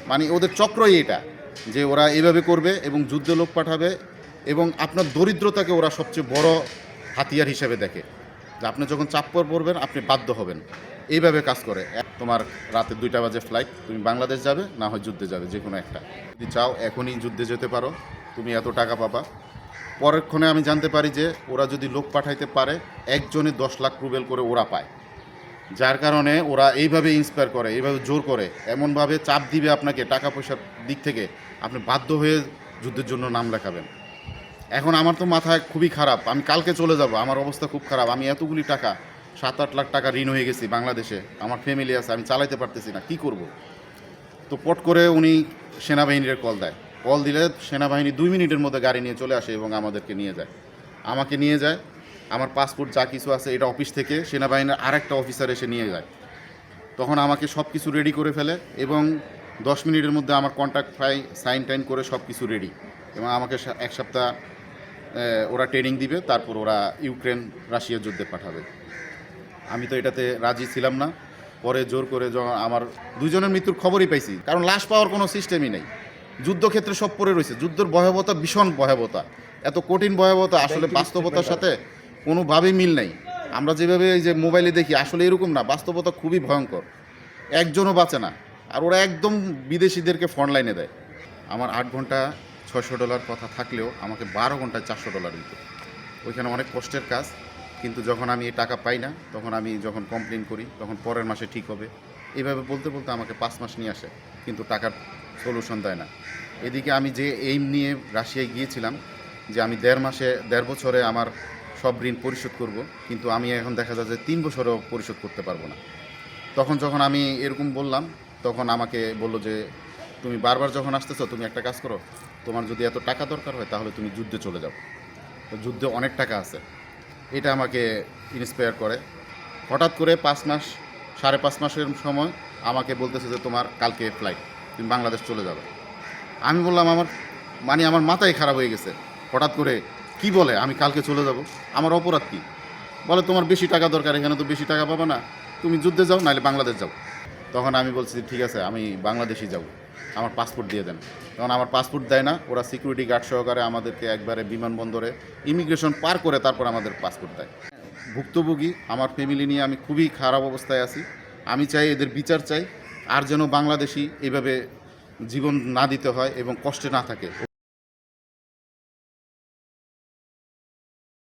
মানে ওদের চক্রই এটা, যে ওরা এইভাবে করবে এবং যুদ্ধে লোক পাঠাবে এবং আপনার দরিদ্রতাকে ওরা সবচেয়ে বড় হাতিয়ার হিসেবে দেখে, যে আপনি যখন চাপ্পর পড়বেন আপনি বাধ্য হবেন, এইভাবে কাজ করে। তোমার রাতে 2টা বাজে ফ্লাইট, তুমি বাংলাদেশ যাবে না হয় যুদ্ধে যাবে, যে কোনো একটা। যদি চাও এখনই যুদ্ধে যেতে পারো, তুমি এত টাকা পাবা। পরেরক্ষণে আমি জানতে পারি যে ওরা যদি লোক পাঠাইতে পারে একজনে 10 লাখ রুবেল করে ওরা পায়, যার কারণে ওরা এইভাবে ইন্সপায়ার করে, এইভাবে জোর করে, এমনভাবে চাপ দিবে আপনাকে টাকা পয়সার দিক থেকে, আপনি বাধ্য হয়ে যুদ্ধের জন্য নাম লেখাবেন। এখন আমার তো মাথায় খুবই খারাপ, আমি কালকে চলে যাব, আমার অবস্থা খুব খারাপ। আমি এতগুলি টাকা 7-8 লাখ টাকা ঋণ হয়ে গেছি বাংলাদেশে, আমার ফ্যামিলি আছে, আমি চালাইতে পারতেছি না, কি করব। তো পট করে উনি সেনাবাহিনীর কল দেয়, কল দিলে সেনাবাহিনী 2 মিনিটের মধ্যে গাড়ি নিয়ে চলে আসে এবং আমাদেরকে নিয়ে যায়। আমাকে নিয়ে যায়, আমার পাসপোর্ট যা কিছু আছে এটা অফিস থেকে সেনাবাহিনীর আরেকটা অফিসার এসে নিয়ে যায়। তখন আমাকে সব কিছু রেডি করে ফেলে এবং 10 মিনিটের মধ্যে আমার কন্ট্রাক্ট সাইন টাইন করে সব কিছু রেডি, এবং আমাকে 1 সপ্তাহ ওরা ট্রেনিং দিবে, তারপর ওরা ইউক্রেন রাশিয়া যুদ্ধে পাঠাবে। আমি তো এটাতে রাজি ছিলাম না। পরে জোর করে আমার 2 জনের মৃত্যুর খবরই পাইছি, কারণ লাশ পাওয়ার কোনো সিস্টেমই নেই। যুদ্ধক্ষেত্রে সব পড়ে রয়েছে, যুদ্ধের ভয়াবহতা ভীষণ ভয়াবহতা, এত কঠিন ভয়াবহতা আসলে বাস্তবতার সাথে কোনোভাবেই মিল নেই। আমরা যেভাবে এই যে মোবাইলে দেখি আসলে এরকম না, বাস্তবতা খুবই ভয়ঙ্কর, একজনও বাঁচে না। আর ওরা একদম বিদেশিদেরকে ফ্রন্ট লাইনে দেয়। আমার 8 ঘন্টা $600 কথা থাকলেও আমাকে 12 ঘন্টায় $400 দিত। ওইখানে অনেক কষ্টের কাজ, কিন্তু যখন আমি এই টাকা পাই না, তখন আমি যখন কমপ্লেন করি তখন পরের মাসে ঠিক হবে, এইভাবে বলতে বলতে আমাকে 5 মাস নিয়ে আসে, কিন্তু টাকার সলিউশন দেয় না। এদিকে আমি যে এইম নিয়ে রাশিয়ায় গিয়েছিলাম যে আমি 1.5 বছরে আমার সব ঋণ পরিশোধ করব, কিন্তু আমি এখন দেখা যায় যে 3 বছরেও পরিশোধ করতে পারবো না। তখন যখন আমি এরকম বললাম, তখন আমাকে বলল যে তুমি বারবার যখন আসতেছো, তুমি একটা কাজ করো, তোমার যদি এত টাকা দরকার হয় তাহলে তুমি যুদ্ধে চলে যাও, তো যুদ্ধে অনেক টাকা আছে। এটা আমাকে ইন্সপায়ার করে। হঠাৎ করে 5 মাস 5.5 মাসের সময় আমাকে বলতেছে যে তোমার কালকে ফ্লাইট, তুমি বাংলাদেশ চলে যাবে। আমি বললাম আমার মাথাই খারাপ হয়ে গেছে, হঠাৎ করে কি বলে আমি কালকে চলে যাব, আমার অপরাধ কী? বলে তোমার বেশি টাকা দরকার, এখানে তো বেশি টাকা পাবে না, তুমি যুদ্ধে যাও নাহলে বাংলাদেশ যাও। তখন আমি বলছি ঠিক আছে আমি বাংলাদেশই যাব, আমার পাসপোর্ট দিয়ে দেন। তখন আমার পাসপোর্ট দেয় না, ওরা সিকিউরিটি গার্ড সহকারে আমাদেরকে একবারে বিমানবন্দরে ইমিগ্রেশন পার করে তারপর আমাদের পাসপোর্ট দেয়। ভুক্তভোগী আমার ফ্যামিলি নিয়ে আমি খুবই খারাপ অবস্থায় আছি। আমি চাই এদের বিচার চাই, আর যেন বাংলাদেশি এভাবে জীবন না দিতে হয় এবং কষ্টে না থাকে।